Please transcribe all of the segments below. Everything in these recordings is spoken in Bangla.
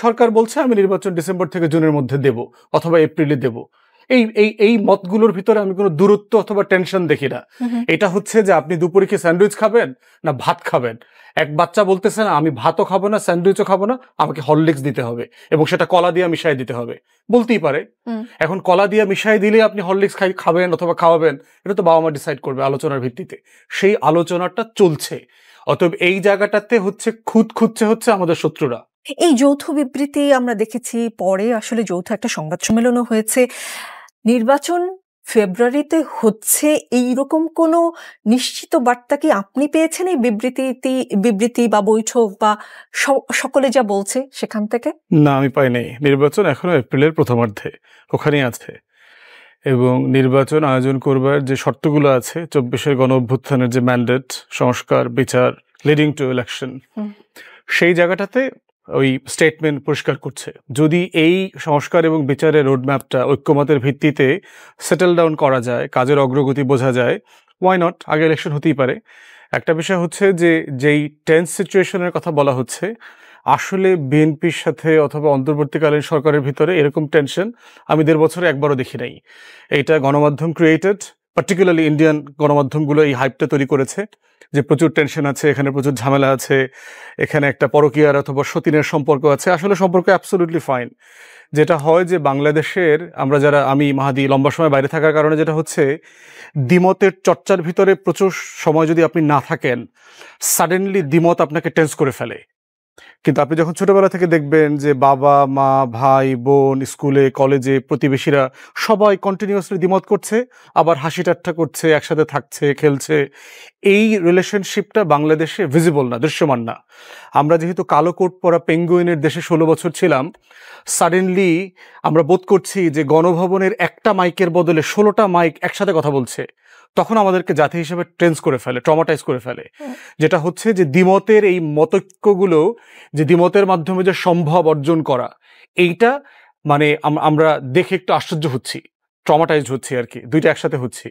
সরকার বলছে আমি নির্বাচন ডিসেম্বর থেকে জুনের মধ্যে দেব অথবা এপ্রিলে দেব। এই মতগুলোর ভিতরে আমি কোনো দূরত্ব অথবা টেনশন দেখি না। এটা হচ্ছে যে আপনি দুপুরে কি স্যান্ডউইচ খাবেন না ভাত খাবেন। এক বাচ্চা বলতেছে না আমি ভাতও খাবো না স্যান্ডউইচও খাবো না, আমাকে হরলিক্স দিতে হবে এবং সেটা কলা দিয়ে মিশাই দিতে হবে, বলতেই পারে। এখন কলা দিয়ে মিশাই দিলে আপনি হরলিক্স খাবেন অথবা খাওয়াবেন, এটা তো বাবা মা ডিসাইড করবে আলোচনার ভিত্তিতে। সেই আলোচনাটা চলছে। অতএব এই জায়গাটাতে হচ্ছে খুঁজছে হচ্ছে আমাদের শত্রুরা। এই যৌথ বিবৃতি আমরা দেখেছি, পরে আসলে যৌথ একটা সংবাদ সম্মেলনও হয়েছে। নির্বাচন ফেব্রুয়ারিতে হচ্ছে এইরকম কোনো নিশ্চিত বার্তা কি আপনি পেয়েছেন এই বিবৃতি বা বৈঠক বা সকলে যা বলছে সেখান থেকে? না, আমি পাই নাই। নির্বাচন এখনো এপ্রিলের প্রথমার্ধে ওখানেই আছে এবং নির্বাচন আয়োজন করবার যে শর্তগুলো আছে 24-এর গণ অভ্যুত্থানের যে ম্যান্ডেট, সংস্কার, বিচার, লিডিং টু ইলেকশন, সেই জায়গাটাতে ওই স্টেটমেন্ট পরিষ্কার করছে। যদি এই সংস্কার এবং বিচারের রোডম্যাপটা ঐক্যমতের ভিত্তিতে সেটেল ডাউন করা যায়, কাজের অগ্রগতি বোঝা যায়, ওয়াই নট, আগে ইলেকশন হতেই পারে। একটা বিষয় হচ্ছে যে যেই টেন্স সিচুয়েশনের কথা বলা হচ্ছে, আসলে বিএনপির সাথে অথবা অন্তর্বর্তীকালীন সরকারের ভিতরে এরকম টেনশন আমি 1.5 বছরে একবারও দেখি নাই। এইটা গণমাধ্যম ক্রিয়েটেড, পার্টিকুলারলি ইন্ডিয়ান গণমাধ্যমগুলো এই হাইপটা তৈরি করেছে যে প্রচুর টেনশন আছে, এখানে প্রচুর ঝামেলা আছে, এখানে একটা পরকীয়ার অথবা সতীনের সম্পর্ক আছে। আসলে সম্পর্ক অ্যাবসলিউটলি ফাইন। যেটা হয় যে বাংলাদেশের আমরা যারা, আমি মাহাদি লম্বা সময় বাইরে থাকার কারণে যেটা হচ্ছে, দ্বিমতের চর্চার ভিতরে প্রচুর সময় যদি আপনি না থাকেন, সাডেনলি দ্বিমত আপনাকে টেন্স করে ফেলে। কিন্তু আপনি যখন ছোটবেলা থেকে দেখবেন যে বাবা মা ভাই বোন স্কুলে কলেজে প্রতিবেশীরা সবাই কন্টিনিউয়াসলি দ্বিমত করছে, আবার হাসি ঠাট্টা করছে, একসাথে থাকছে, খেলছে, এই রিলেশনশিপটা বাংলাদেশে ভিজিবল না, দৃশ্যমান না। আমরা যেহেতু কালো কোট পরা পেঙ্গুইনের দেশে 16 বছর ছিলাম, সাডেনলি আমরা বোধ করছি যে গণভবনের একটা মাইকের বদলে 16টা মাইক একসাথে কথা বলছে, তখন আমাদেরকে জাতি হিসেবে ট্রেন্স করে ফেলে, ট্রমাটাইজ করে ফেলে। যেটা হচ্ছে যে দ্বিমতের এই মতৈক্যগুলো, যে দ্বিমতের মাধ্যমে যে সম্ভব অর্জন করা, এইটা মানে আমরা দেখে একটু আশ্চর্য হচ্ছি, ট্রমাটাইজ হচ্ছি আর কি, দুইটা একসাথে হচ্ছি।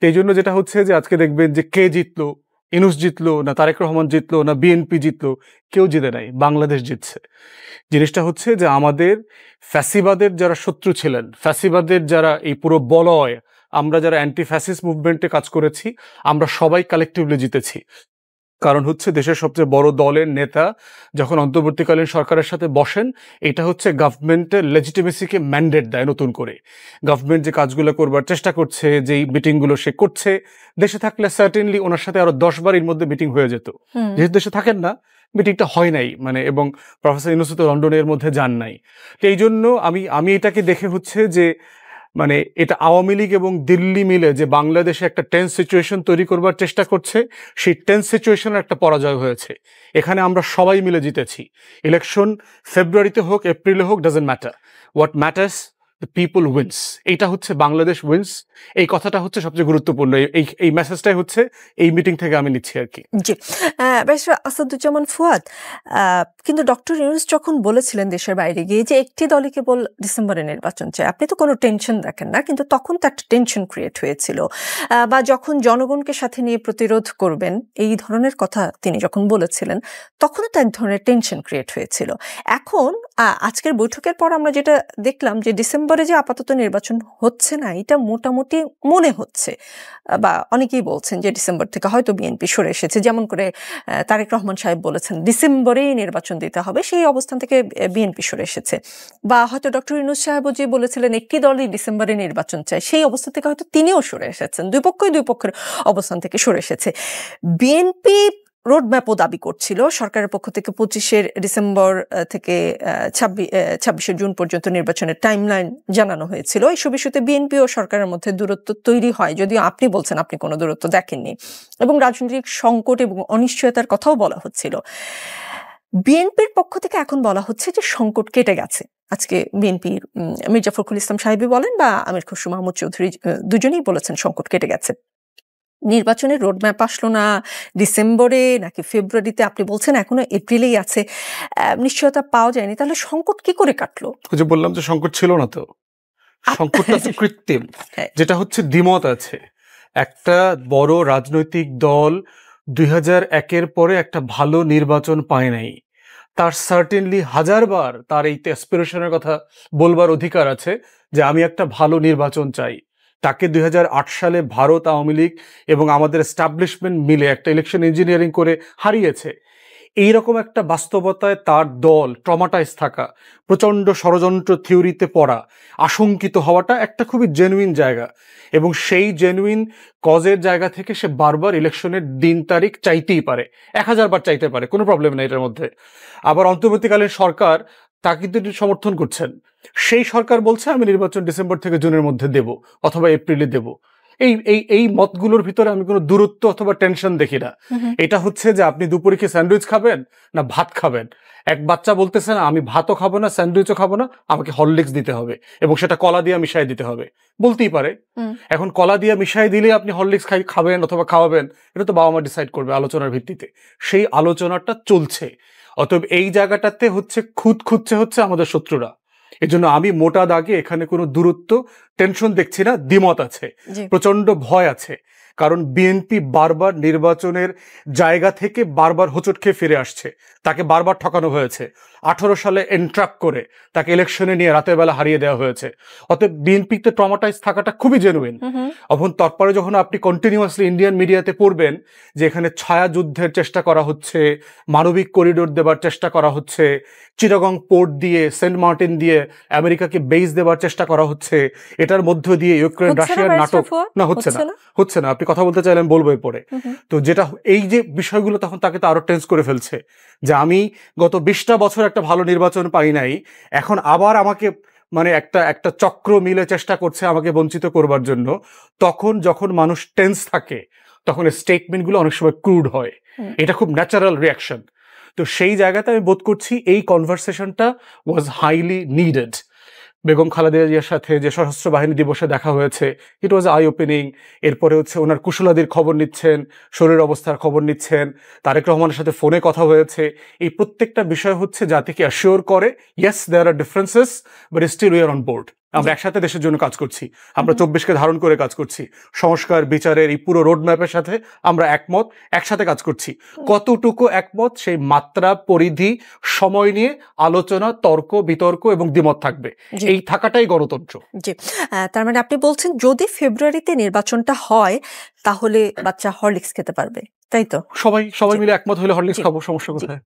এই জন্য যেটা হচ্ছে যে আজকে দেখবেন যে কে জিতলো, ইউনূস জিতলো না তারেক রহমান জিতলো না বিএনপি জিতলো, কেউ জিতে নাই, বাংলাদেশ জিতছে। জিনিসটা হচ্ছে যে আমাদের ফ্যাসিবাদের যারা শত্রু ছিলেন, ফ্যাসিবাদের যারা এই পুরো বলয়, আমরা যারা অ্যান্টি ফ্যাসিস্ট মুভমেন্টে কাজ করেছি, আমরা সবাই কালেকটিভলি জিতেছি। কারণ হচ্ছে দেশের সবচেয়ে বড় দলের নেতা যখন অন্তর্বর্তীকালীন সরকারের সাথে বসেন, এটা হচ্ছে গভর্নমেন্টের লেজিটিমেসিকে ম্যান্ডেট দেয় নতুন করে। গভর্নমেন্ট যে কাজগুলো করবার চেষ্টা করছে, যেই মিটিংগুলো সে করছে, দেশে থাকলে সার্টেনলি ওনার সাথে আরো 10 বার এর মধ্যে মিটিং হয়ে যেত। যেহেতু দেশে থাকেন না, মিটিংটা হয় নাই, মানে, এবং প্রফেসর ইউনূস তো লন্ডনের মধ্যে যান নাই। তো এই জন্য আমি এটাকে দেখে হচ্ছে যে মানে এটা আওয়ামী লীগ এবং দিল্লি মিলে যে বাংলাদেশে একটা টেন্স সিচুয়েশন তৈরি করবার চেষ্টা করছে, সেই টেন্স সিচুয়েশনের একটা পরাজয় হয়েছে। এখানে আমরা সবাই মিলে জিতেছি। ইলেকশন ফেব্রুয়ারিতে হোক এপ্রিলে হোক, doesn't matter, what matters the people wins. এইটা হচ্ছে বাংলাদেশ উইন্স, এই কথাটা হচ্ছে সবচেয়ে গুরুত্বপূর্ণ। এই মেসেজটাই হচ্ছে এই মিটিং থেকে আমি নিচ্ছি আর কি। জি, ব্যারিস্টার আসাদুজ্জামান ফুয়াদ, কিন্তু ডক্টর ইউনূস যখন বলেছিলেন দেশের বাইরে গিয়ে যে একটি দলই কেবল ডিসেম্বরে নির্বাচন চায়, আপনি তো কোনো টেনশন দেখেন না, কিন্তু তখন তো একটা টেনশন ক্রিয়েট হয়েছিল। বা যখন জনগণকে সাথে নিয়ে প্রতিরোধ করবেন এই ধরনের কথা তিনি যখন বলেছিলেন, তখনও তো এক ধরনের টেনশন ক্রিয়েট হয়েছিল। এখন আজকের বৈঠকের পর আমরা যেটা দেখলাম যে ডিসেম্বরে যে আপাতত নির্বাচন হচ্ছে না, এটা মোটামুটি মনে হচ্ছে, বা অনেকেই বলছেন যে ডিসেম্বর থেকে হয়তো বিএনপি সরে এসেছে, যেমন করে তারেক রহমান সাহেব বলেছেন ডিসেম্বরেই নির্বাচন দিতে হবে, সেই অবস্থান থেকে বিএনপি সরে এসেছে। বা হয়তো ডক্টর ইউনূস সাহেবও যে বলেছিলেন একটি দলই ডিসেম্বরে নির্বাচন চায়, সেই অবস্থা থেকে হয়তো তিনিও সরে এসেছেন। দুই পক্ষের অবস্থান থেকে সরে এসেছে। বিএনপি রোডম্যাপও দাবি করছিল সরকারের পক্ষ থেকে 25 ডিসেম্বর থেকে 26 জুন পর্যন্ত নির্বাচনের টাইমলাইন জানানো হয়েছিল। এইসব ইস্যুতে বিএনপি ও সরকারের মধ্যে দূরত্ব তৈরি হয়, যদিও আপনি বলছেন আপনি কোনো দূরত্ব দেখেননি, এবং রাজনৈতিক সংকট এবং অনিশ্চয়তার কথাও বলা হচ্ছিল। বিএনপির পক্ষ থেকে এখন বলা হচ্ছে যে সংকট কেটে গেছে। আজকে বিএনপির মির্জা ফখরুল ইসলাম সাহেবই বলেন বা আমির খসরু মাহমুদ চৌধুরী দুজনেই বলেছেন সংকট কেটে গেছে। নির্বাচনের রোডম্যাপ আসলো না ডিসেম্বরে নাকি ফেব্রুয়ারিতে, আপনি বলছেন এখনো এপ্রিলেই আছে, নিশ্চয়তা পাওয়া যায়নি। তাহলে সংকট কি করে কাটলো? যে বললাম যে সংকট ছিল না, তো সংকটটা তো কৃত্রিম। যেটা হচ্ছে দ্বিমত আছে। একটা বড় রাজনৈতিক দল 2001-এর পরে একটা ভালো নির্বাচন পায় নাই, তার সার্টেনলি হাজারবার তার এই অ্যাসপিরেশনের কথা বলবার অধিকার আছে যে আমি একটা ভালো নির্বাচন চাই। তাকে 2008 সালে ভারত আওয়ামী লীগ এবং আমাদের এস্টাবলিশমেন্ট মিলে একটা ইলেকশন ইঞ্জিনিয়ারিং করে হারিয়েছে। এইরকম একটা বাস্তবতায় তার দল ট্রমাটাইজ থাকা, প্রচণ্ড ষড়যন্ত্র থিওরিতে পড়া, আশঙ্কিত হওয়াটা একটা খুবই জেনুইন জায়গা, এবং সেই জেনুইন কজের জায়গা থেকে সে বারবার ইলেকশনের দিন তারিখ চাইতেই পারে, 1000 বার চাইতে পারে, কোনো প্রবলেম নেই এটার মধ্যে। আবার অন্তর্বর্তীকালীন সরকার তাকে কিন্তু সমর্থন করছেন, সেই সরকার বলছে আমি নির্বাচন ডিসেম্বর থেকে জুনের মধ্যে দেব অথবা এপ্রিলে দেব। এই এই এই মতগুলোর ভিতরে আমি কোনো দূরত্ব অথবা টেনশন দেখি না। এটা হচ্ছে যে আপনি দুপুরে কি স্যান্ডউইচ খাবেন না ভাত খাবেন। এক বাচ্চা বলতেছে না আমি ভাতও খাবো না স্যান্ডউইচও খাবো না, আমাকে হরলিক্স দিতে হবে এবং সেটা কলা দিয়ে মিশাই দিতে হবে, বলতেই পারে। এখন কলা দিয়ে মিশাই দিলে আপনি হরলিক্স খাবেন অথবা খাওয়াবেন, এটা তো বাবা মা ডিসাইড করবে আলোচনার ভিত্তিতে। সেই আলোচনাটা চলছে। অতএব এই জায়গাটাতে হচ্ছে খুঁজছে হচ্ছে আমাদের শত্রুরা। এজন্য আমি মোটা দাগে এখানে কোনো দূরত্ব টেনশন দেখছি না, দ্বিমত আছে, প্রচন্ড ভয় আছে। কারণ বিএনপি বারবার নির্বাচনের জায়গা থেকে বারবার হোঁচট খেয়ে ফিরে আসছে, তাকে বারবার ঠকানো হয়েছে। 18 সালে এন্ট্রাপ করে তাকে ইলেকশনে নিয়ে রাতের বেলা হারিয়ে দেওয়া হয়েছে। অতএব বিএনপিতে ট্রমাটাইজ থাকাটা খুবই জেনুইন। এখন তারপরে যখন আপনি কন্টিনিউয়াসলি ইন্ডিয়ান মিডিয়াতে পড়বেন যে এখানে ছায়া যুদ্ধের চেষ্টা করা হচ্ছে, মানবিক করিডোর দেবার চেষ্টা করা হচ্ছে, চিটাগং পোর্ট দিয়ে সেন্ট মার্টিন দিয়ে আমেরিকাকে বেস দেবার চেষ্টা করা হচ্ছে, এটার মধ্য দিয়ে ইউক্রেন রাশিয়ার নাটক, না হচ্ছে না। আপনি কথা বলতে চাইলে আমি বলবো পরে। তো যেটা এই যে বিষয়গুলো তখন তাকে তো আরো টেন্স করে ফেলছে যে আমি গত 20টা বছর একটা ভালো নির্বাচন পাই নাই, এখন আবার আমাকে মানে একটা চক্র মিলে চেষ্টা করছে আমাকে বঞ্চিত করবার জন্য। তখন যখন মানুষ টেন্স থাকে তখন স্টেটমেন্টগুলো অনেক সময় ক্রুড হয়, এটা খুব ন্যাচারাল রিয়াকশন। তো সেই জায়গাতে আমি বোধ করছি এই কনভারসেশনটা was highly needed. Begum Khaleda জিয়ার সাথে যে সশস্ত্র বাহিনী দিবসে দেখা হয়েছে, ইট ওয়াজ আই ওপেনিং। এরপরে হচ্ছে ওনার কুশলাদির খবর নিচ্ছেন, শরীর অবস্থার খবর নিচ্ছেন, তারেক রহমানের সাথে ফোনে কথা হয়েছে। এই প্রত্যেকটা বিষয় হচ্ছে জাতিকে অ্যাসিওর করে yes there are differences but still we are on board. আমরা একসাথে দেশের জন্য কাজ করছি, আমরা 24কে ধারণ করে কাজ করছি, সংস্কার বিচারের এই পুরো রোড ম্যাপের সাথে আমরা একমত, একসাথে কাজ করছি। কতটুকু একমত সেই মাত্রা পরিধি সময় নিয়ে আলোচনা, তর্ক বিতর্ক এবং দ্বিমত থাকবে, এই থাকাটাই গণতন্ত্র। জি, তার মানে আপনি বলছেন যদি ফেব্রুয়ারিতে নির্বাচনটা হয় তাহলে বাচ্চা হরলিক্স খেতে পারবে, তাই তো? সবাই মিলে একমত হলে হরলিক্স খাবো, সমস্যা কোথায়?